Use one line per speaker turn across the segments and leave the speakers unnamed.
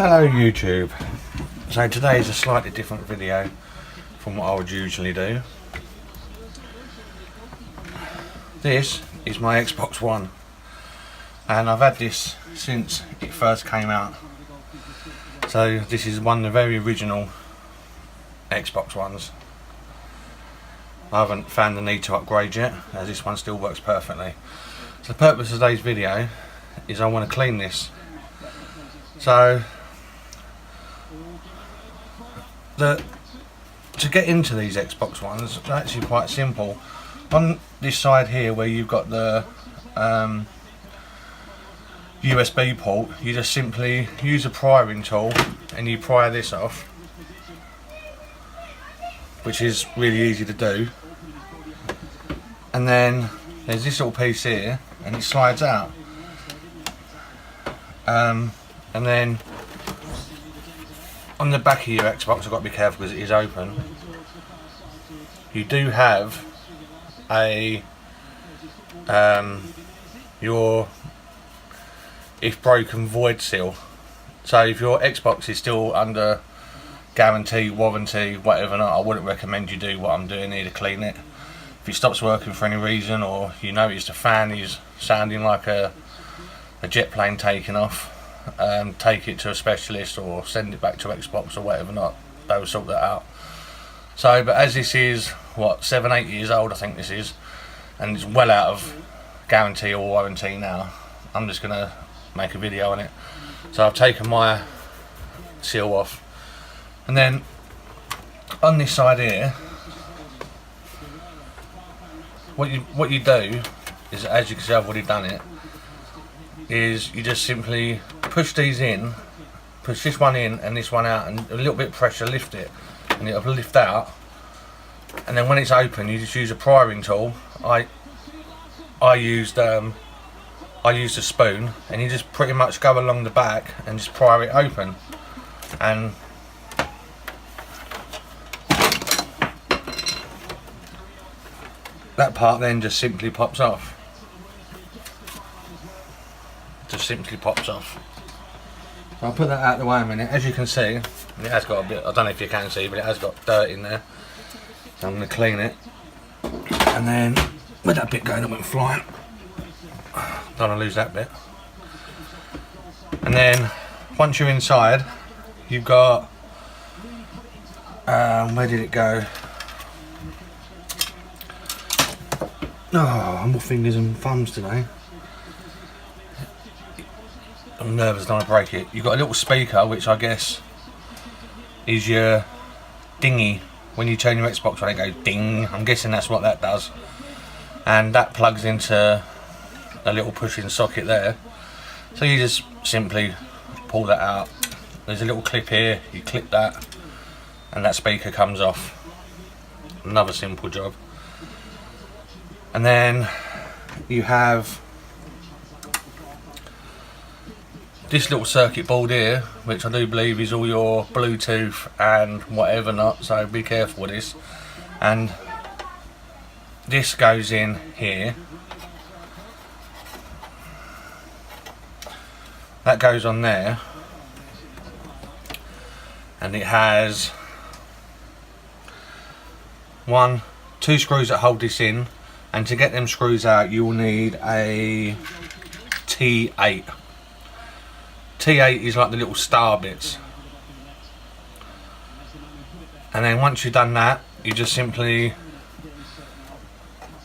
Hello YouTube. So today is a slightly different video from what I would usually do. This is my Xbox One and I've had this since it first came out. So this is one of the very original Xbox Ones. I haven't found the need to upgrade yet, as this one still works perfectly. So the purpose of today's video is I want to clean this. So to get into these Xbox Ones, they're actually quite simple. On this side here where you've got the USB port, you just simply use a prying tool and you pry this off, which is really easy to do. And then there's this little piece here and it slides out, and then on the back of your Xbox, I've got to be careful because it is open, you do have a your if broken void seal. So if your Xbox is still under guarantee, warranty, whatever not, I wouldn't recommend you do what I'm doing here to clean it. If it stops working for any reason, or you notice the fan is sounding like a jet plane taking off, take it to a specialist or send it back to Xbox or whatever not, they'll sort that out. So, but as this is, what, 7-8 years old I think this is, and it's well out of guarantee or warranty now, I'm just going to make a video on it. So I've taken my seal off, and then on this side here, what you do is, as you can see I've already done it, is you just simply push these in, push this one in and this one out, and a little bit of pressure, lift it, and it'll lift out. And then when it's open, you just use a prying tool. I used a spoon, and you just pretty much go along the back and just pry it open, and that part then just simply pops off. Just simply pops off. So I'll put that out the way a minute. As you can see, it has got a bit, I don't know if you can see, but it has got dirt in there. So I'm going to clean it. And then, where'd that bit go that went flying? Don't want to lose that bit. And then, once you're inside, you've got, where did it go? Oh, more fingers and thumbs today. I'm nervous, don't want to break it. You've got a little speaker, which I guess is your dingy. When you turn your Xbox on, it goes ding. I'm guessing that's what that does. And that plugs into a little pushing socket there. So you just simply pull that out. There's a little clip here, you clip that, and that speaker comes off. Another simple job. And then you have this little circuit board here, which I do believe is all your Bluetooth and whatever not, so be careful with this. And this goes in here, that goes on there, and it has 2 screws that hold this in, and to get them screws out you will need a T8. T8 is like the little star bits. And then once you've done that, you just simply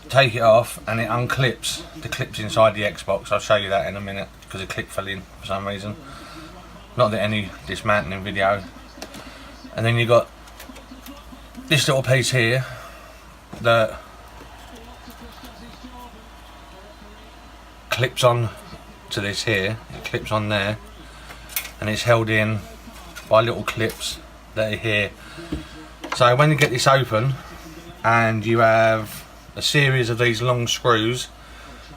take it off and it unclips the clips inside the Xbox. I'll show you that in a minute because the clip fell in for some reason. Not that any dismantling video. And then you've got this little piece here that clips on to this here. It clips on there, and it's held in by little clips that are here. So when you get this open, and you have a series of these long screws,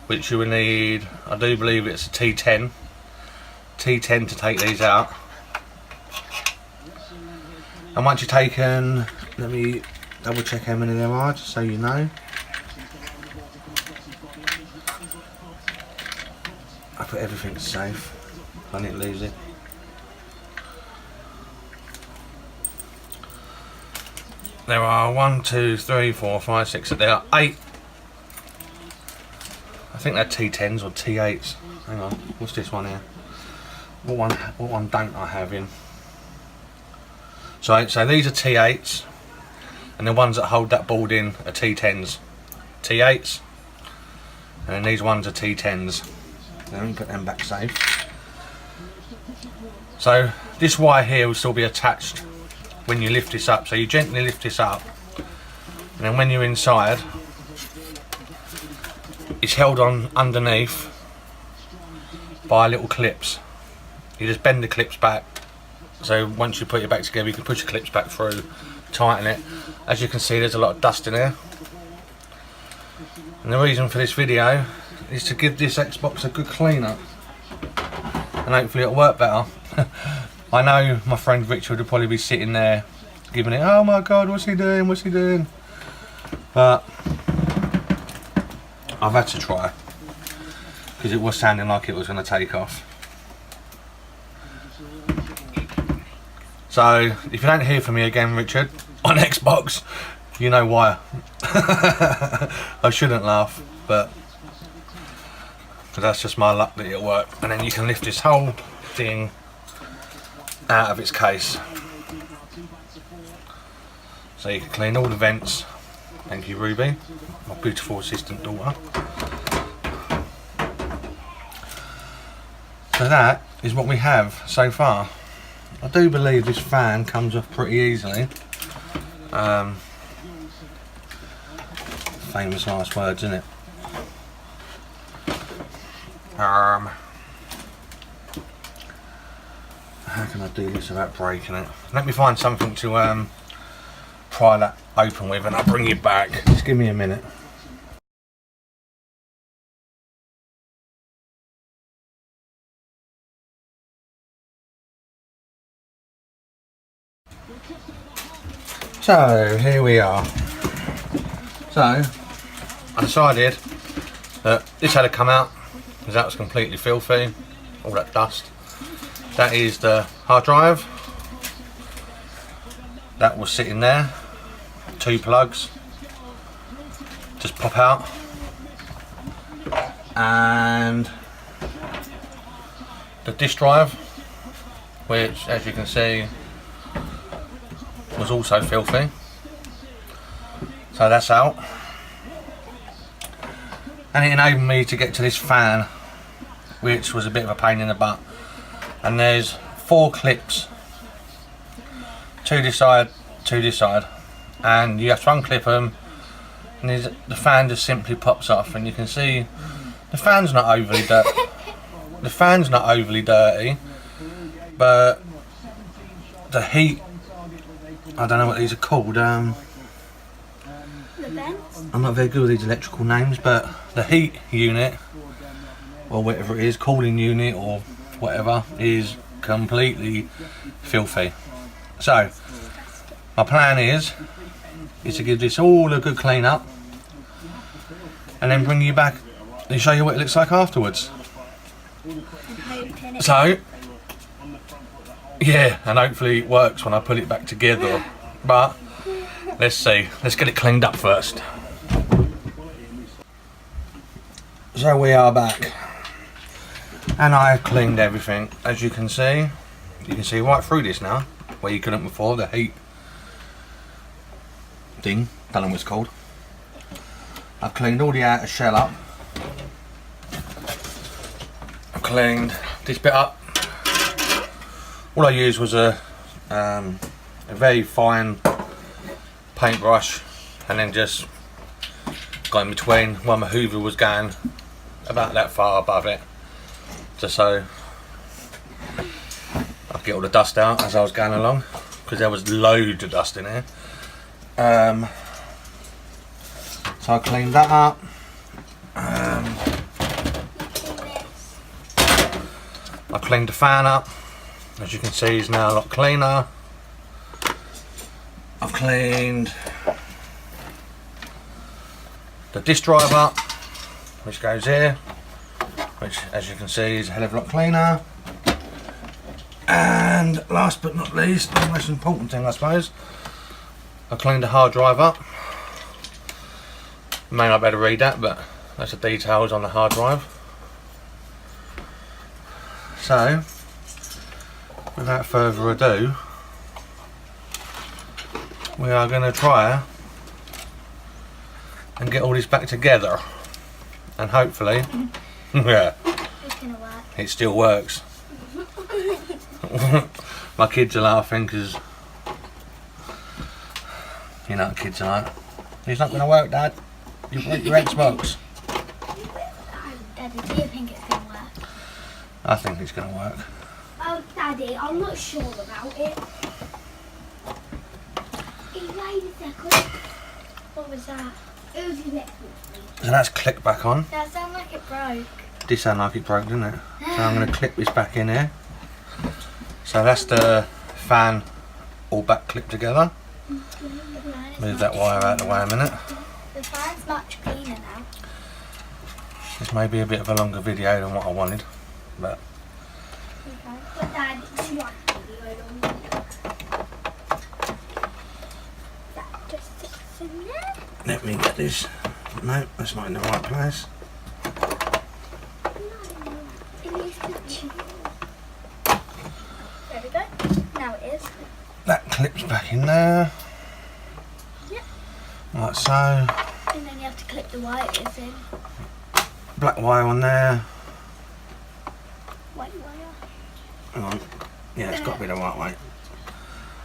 which you will need, I do believe it's a T10 to take these out. And once you've taken, let me double check how many there are, just so you know. I put everything safe, I didn't lose it. there are 1, 2, 3, 4, 5, 6. There are 8. I think they're T10s or T8s. Hang on, what's this one here? What one don't I have in? So these are T8s, and the ones that hold that board in are T10s. T8s, and then these ones are T10s. Let me put them back safe. So this wire here will still be attached when you lift this up. So you gently lift this up, and then when you're inside, it's held on underneath by little clips. You just bend the clips back, so once you put it back together you can push the clips back through, tighten it. As you can see, there's a lot of dust in here, and the reason for this video is to give this Xbox a good clean up, and hopefully it'll work better. I know my friend Richard will probably be sitting there giving it, oh my god, what's he doing, what's he doing? But I've had to try, because it was sounding like it was going to take off. So if you don't hear from me again, Richard, on Xbox, you know why. I shouldn't laugh, but that's just my luck that it'll work. And then you can lift this whole thing out of its case, so you can clean all the vents. Thank you, Ruby, my beautiful assistant daughter. So that is what we have so far. I do believe this fan comes off pretty easily. Famous last words, isn't it? How can I do this without breaking it? Let me find something to pry that open with, and I'll bring you back. Just give me a minute. So here we are. So I decided that this had to come out because that was completely filthy, all that dust. That is the hard drive that was sitting there. 2 plugs just pop out, and the disk drive, which as you can see was also filthy, so that's out. And it enabled me to get to this fan, which was a bit of a pain in the butt. And there's 4 clips, 2 this side, 2 this side, and you have to unclip them, and the fan just simply pops off. And you can see the fan's not overly dirty. The fan's not overly dirty, but the heat, I don't know what these are called. I'm not very good with these electrical names, but the heat unit, or whatever it is, cooling unit or whatever, is completely filthy. So my plan is to give this all a good clean up, and then bring you back and show you what it looks like afterwards. So yeah, and hopefully it works when I put it back together, but let's see, let's get it cleaned up first. So we are back, and I've cleaned everything. As you can see right through this now, where you couldn't before, the heat thing, don't know what it's called. I've cleaned all the outer shell up. I've cleaned this bit up. All I used was a very fine paintbrush, and then just got in between while my hoover was going about that far above it, just so I get all the dust out as I was going along, because there was loads of dust in here. So I cleaned that up. I cleaned the fan up. As you can see, it's now a lot cleaner. I've cleaned the disk drive up, which goes here, which as you can see is a hell of a lot cleaner. And last but not least, the most important thing I suppose, I cleaned the hard drive up. You may not be able to read that, but that's the details on the hard drive. So, without further ado, we are going to try and get all this back together, and hopefully, yeah,
It's gonna work.
it still works. My kids are laughing because you know what kids are like. It's not going to work, Dad. You break your Xbox.
Daddy, do you think it's gonna work?
I think it's going to work.
Oh, Daddy, I'm not sure about it. Hey, wait a second. What was that? It was the next one.
So that's clicked back on.
That sounded like it broke.
Did sound like it broke, didn't it? So I'm going to clip this back in here. So that's the fan all back clipped together. Move that wire out of the way a minute.
The fan's much cleaner now.
This may be a bit of a longer video than what I wanted, but
Okay. But Dad, do you like video longer? That just sits in there.
let me get this. No, that's not in the right place.
It needs to chew. There we go. Now it is.
That clips back in there.
Yep.
Like so.
And then you have to clip the wire it is in.
Black wire on there.
White wire.
Hang on. Yeah, it's got to be the right way.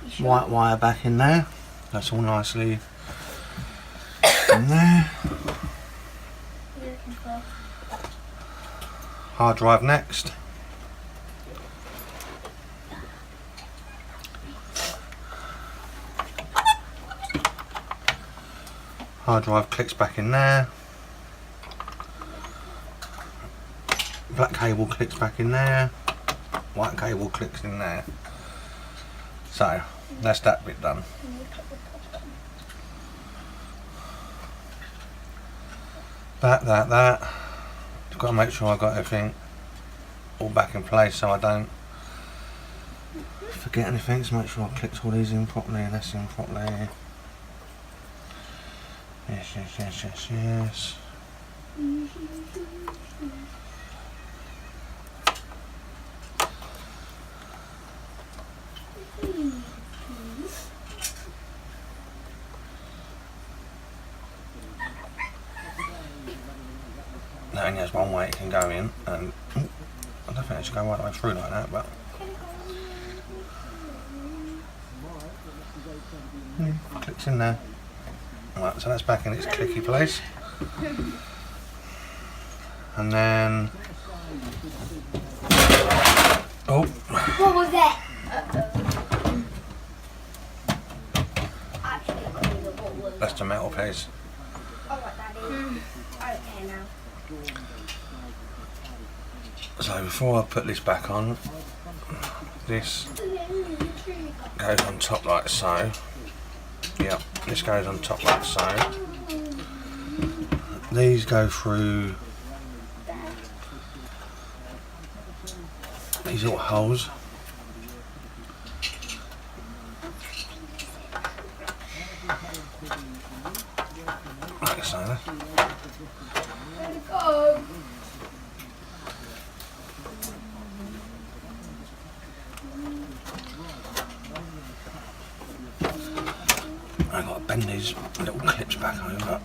You sure?
White wire back in there. That's all nicely in there.
What are you looking for?
Hard drive next. Hard drive clicks back in there. Black cable clicks back in there. White cable clicks in there. So that's that bit done.
And you clip the top one.
That. I've got to make sure I got everything all back in place so I don't forget anything. So make sure I clicked all these in properly and that's in properly. Yes. That only has one way it can go in, and I don't think it should go right the way through like that, but clicks in there. Right, so that's back in its clicky place. And then oh,
What was that? Actually, what was
that's the metal piece.
Alright, Daddy. I don't care now.
So before I put this back on, this goes on top like so. Yep, this goes on top like so. These go through these little holes. Like so.
Go.
I've got to bend these little clips back over.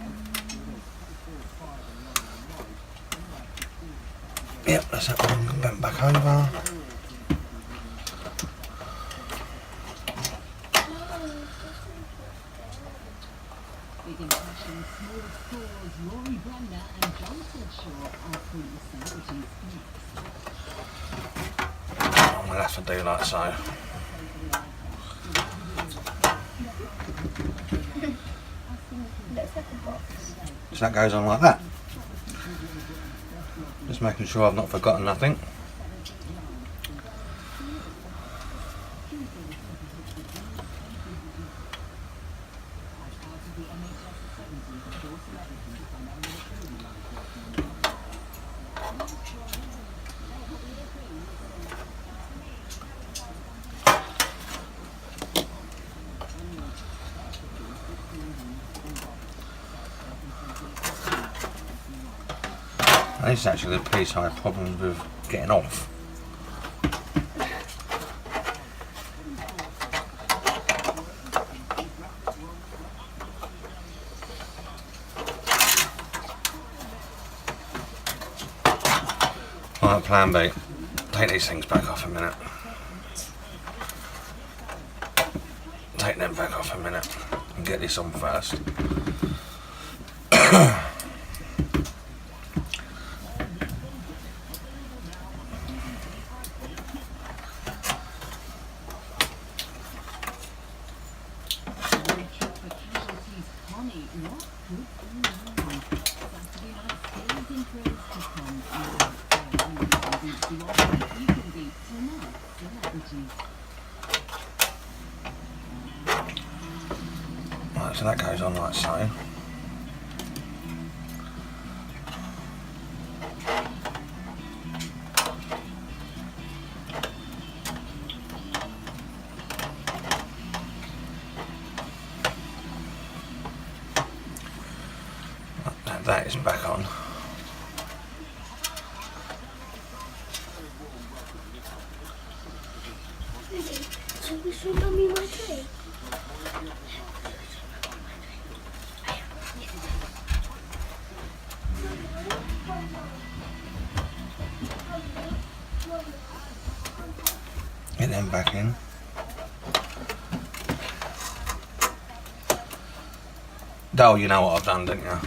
Yep, that's that one bent back over. I'm going to have to do like so.
Looks like a box.
So that goes on like that. Just making sure I've not forgotten nothing. And this is actually the piece I had problems with getting off. Right, plan B. Take these things back off a minute. Take them back off a minute and get this on first. Right, so that goes on like so. That is back on.
So we should show me my tree.
Get them back in. Oh, you know what I've done, don't you?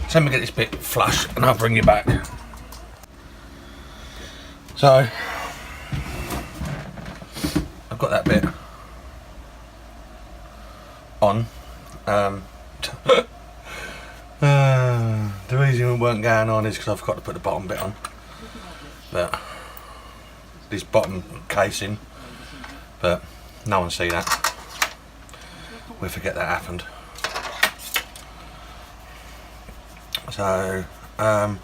So let me get this bit flush and I'll bring you back. So I've got that bit on. The reason it weren't going on is because I've got to put the bottom bit on. But this bottom casing, but no one see that. We forget that happened. So just got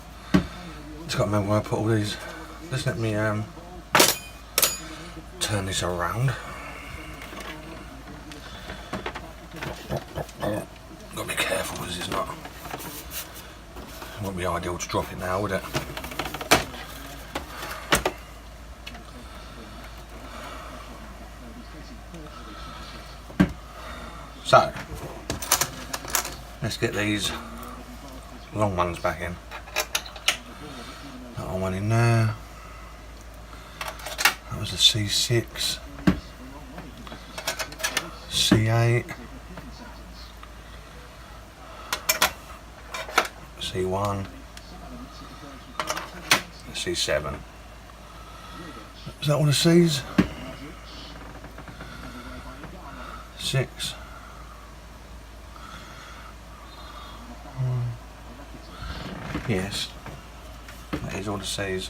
to remember where I put all these. Just let me turn this around. Got to be careful because it's not. It wouldn't be ideal to drop it now, would it? So let's get these long ones back in. That one in there. That was a C6, C8, C1, C7. Is that all the C's? 6. Yes, that is all the C's.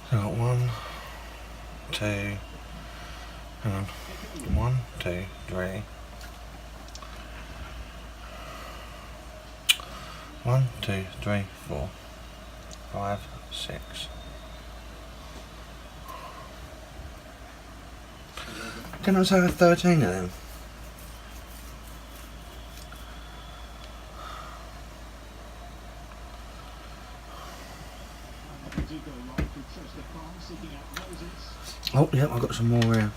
So I got 1, 2, hang on, 1, 2, 3, 1, 2, 3, 4, 5, 6, Didn't I say I had 13 of them? Oh, yeah, I've got some more here.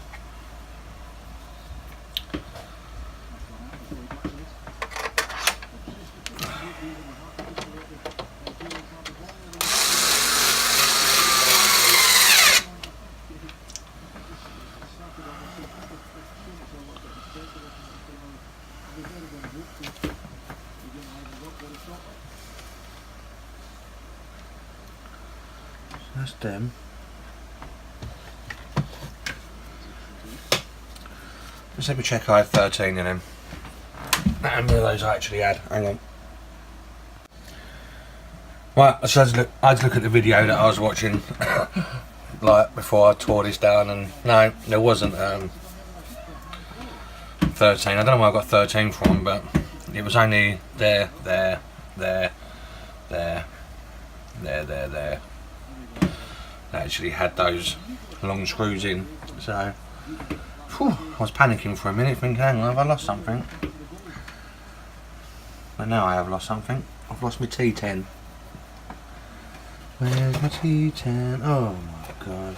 That's them. Let's let me check I had 13 in them. How many of those I actually had? Hang on. Right, I had to look at the video that I was watching like before I tore this down, and no, there wasn't 13. I don't know where I got 13 from, but it was only there. They actually had those long screws in, so whew, I was panicking for a minute thinking, hang on, have I lost something? But now I have lost something. I've lost my T10. Where's my T10? Oh my god.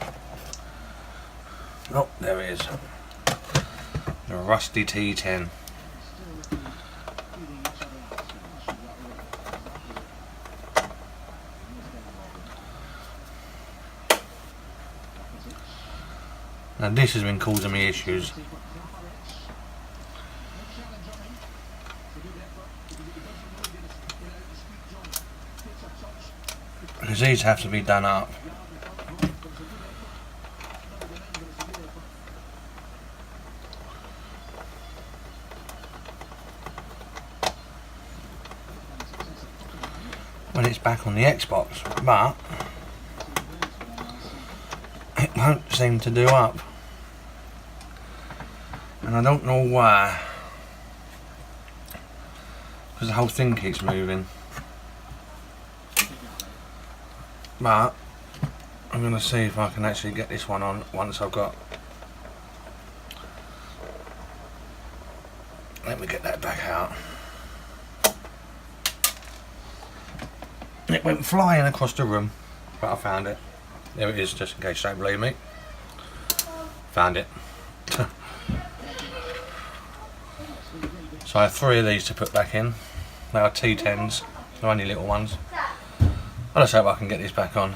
Oh, there it is. The rusty T10. And this has been causing me issues. Because these have to be done up. When it's back on the Xbox, but it won't seem to do up. And I don't know why. Because the whole thing keeps moving. But I'm going to see if I can actually get this one on once I've got... Let me get that back out. It went flying across the room, but I found it. There it is, just in case you don't believe me. Found it. So I have 3 of these to put back in. They are T10s, they're only little ones. I'll just hope I can get this back on,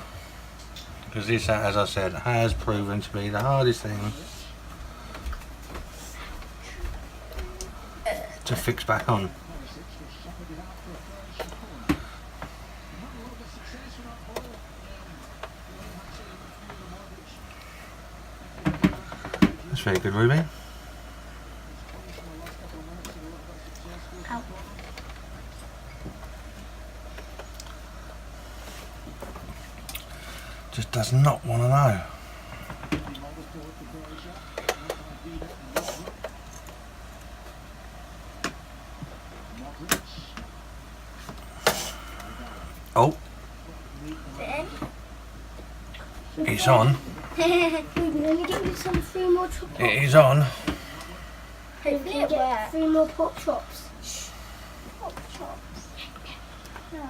because this, as I said, has proven to be the hardest thing to fix back on. That's very good, Ruby.
Ow.
Just does not want to know. Oh, it's on.
Let me get you some 3 more chocolates.
It is on.
Hopefully it works. 3 more pop chops. Pop chops. No.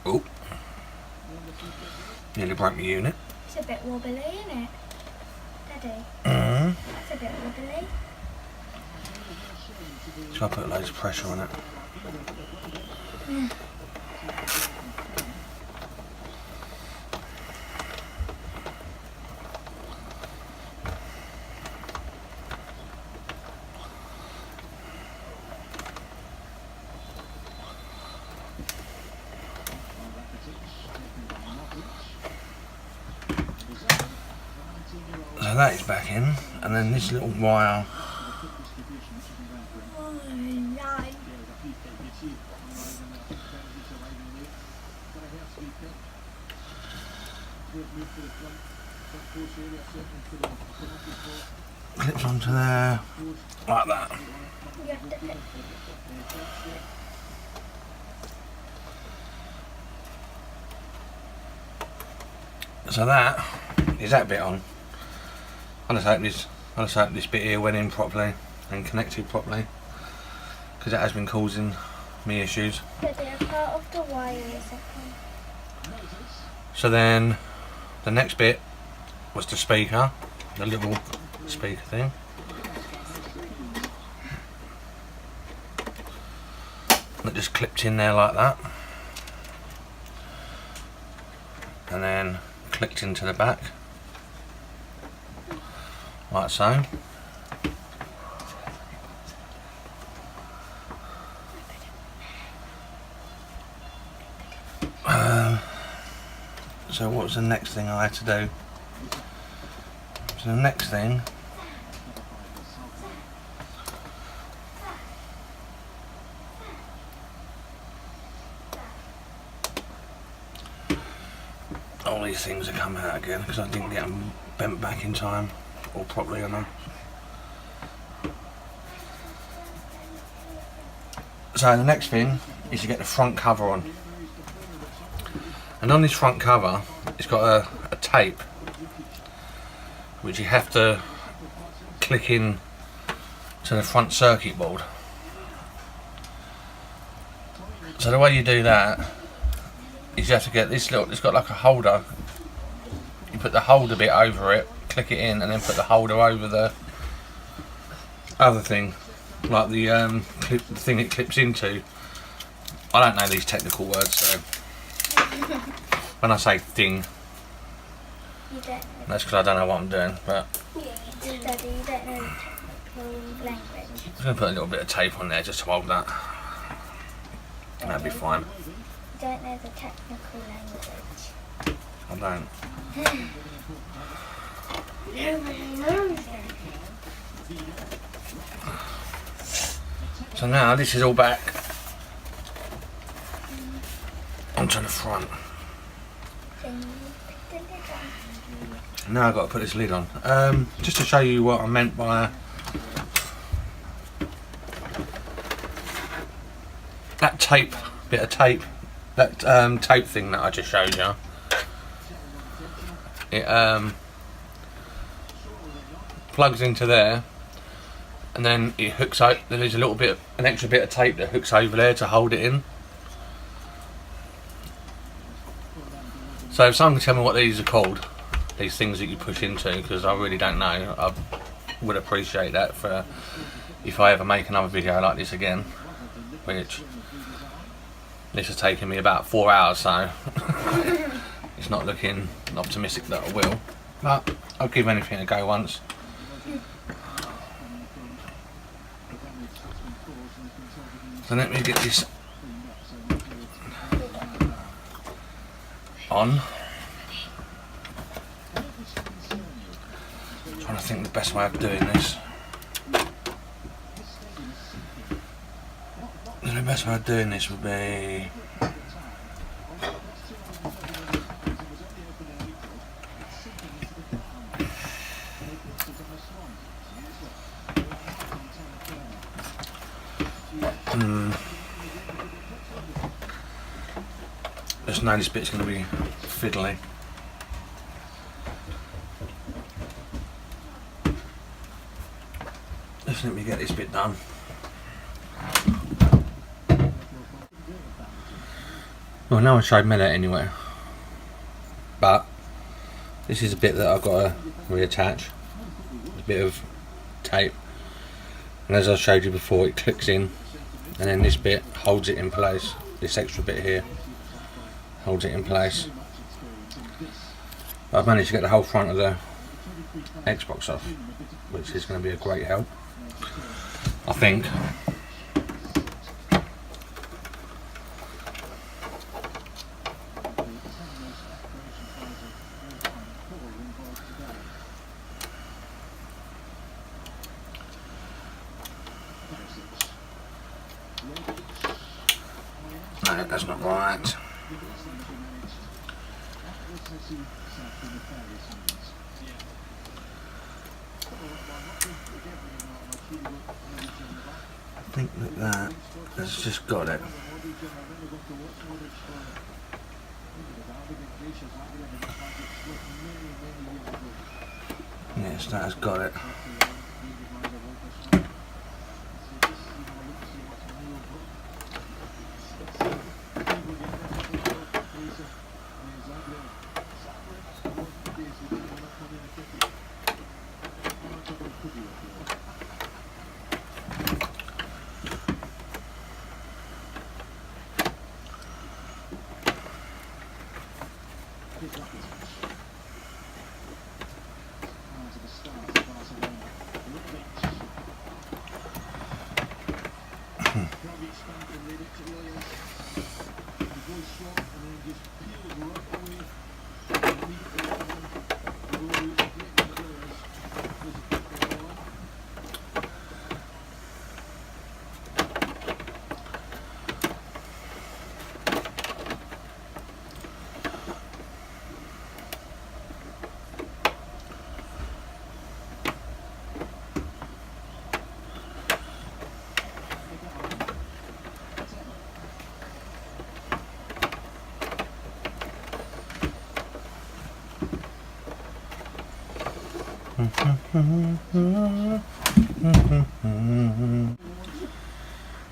Oh, nearly broke my unit.
It's a bit wobbly, isn't it, Daddy?
Mm.
It's a bit
So I put loads of pressure on it. So that is back in, and then this little wire. Clips onto there, like that. So that is that bit on. I just hope this bit here went in properly and connected properly, because it has been causing me issues.
But they're part of the wire, is it?
So then the next bit was the speaker, the little speaker thing. That just clipped in there like that, and then clicked into the back like so. So what was the next thing I had to do? So the next thing all these things are coming out again because I didn't get them bent back in time or properly enough. So the next thing is to get the front cover on. And on this front cover, it's got a tape which you have to click in to the front circuit board. So the way you do that is you have to get this little, it's got like a holder. You put the holder bit over it, click it in, and then put the holder over the other thing, like the the thing it clips into. I don't know these technical words, so when I say thing,
You don't know.
that's because I don't know what I'm doing, but
Yeah, you do, Daddy. You don't know technical language.
I'm just going to put a little bit of tape on there just to hold that. And that'll be fine.
You don't know the technical language.
I don't.
Nobody knows it.
So now this is all back onto the front.
Then you put the lid on.
Now I've got to put this lid on. Just to show you what I meant by that bit of tape, that tape thing that I just showed you. It plugs into there, and then it hooks out. There's a little bit, an extra bit of tape that hooks over there to hold it in. So if someone can tell me what these are called, these things that you push into, because I really don't know, I would appreciate that for if I ever make another video like this again, which this has taken me about 4 hours, so it's not looking optimistic that I will, but I'll give anything a go once. So let me get this on. Trying to think the best way of doing this. The best way of doing this would be just know this bit's going to be fiddly. Just let me get this bit done. Well, no one showed me that anywhere, but this is a bit that I've got to reattach, a bit of tape, and as I showed you before, it clicks in, and then this bit holds it in place. This extra bit here holds it in place. I've managed to get the whole front of the Xbox off, which is going to be a great help, I think. No, that's not right. I think that has just got it. Yes, that has got it.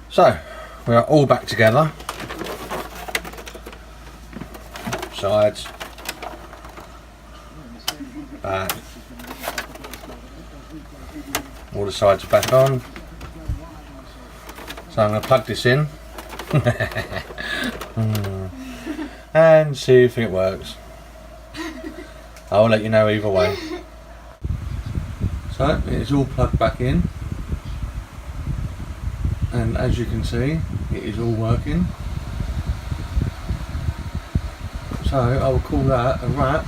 So, we are all back together. Sides, back. All the sides are back on. So I'm going to plug this in and see if it works. I'll let you know either way. So it's all plugged back in, and as you can see, it is all working. So I will call that a wrap.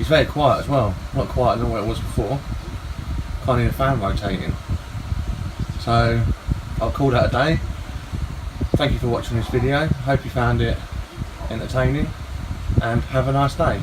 It's very quiet as well, not quieter than what it was before. Can't hear the fan rotating. So I'll call that a day. Thank you for watching this video. Hope you found it entertaining, and have a nice day.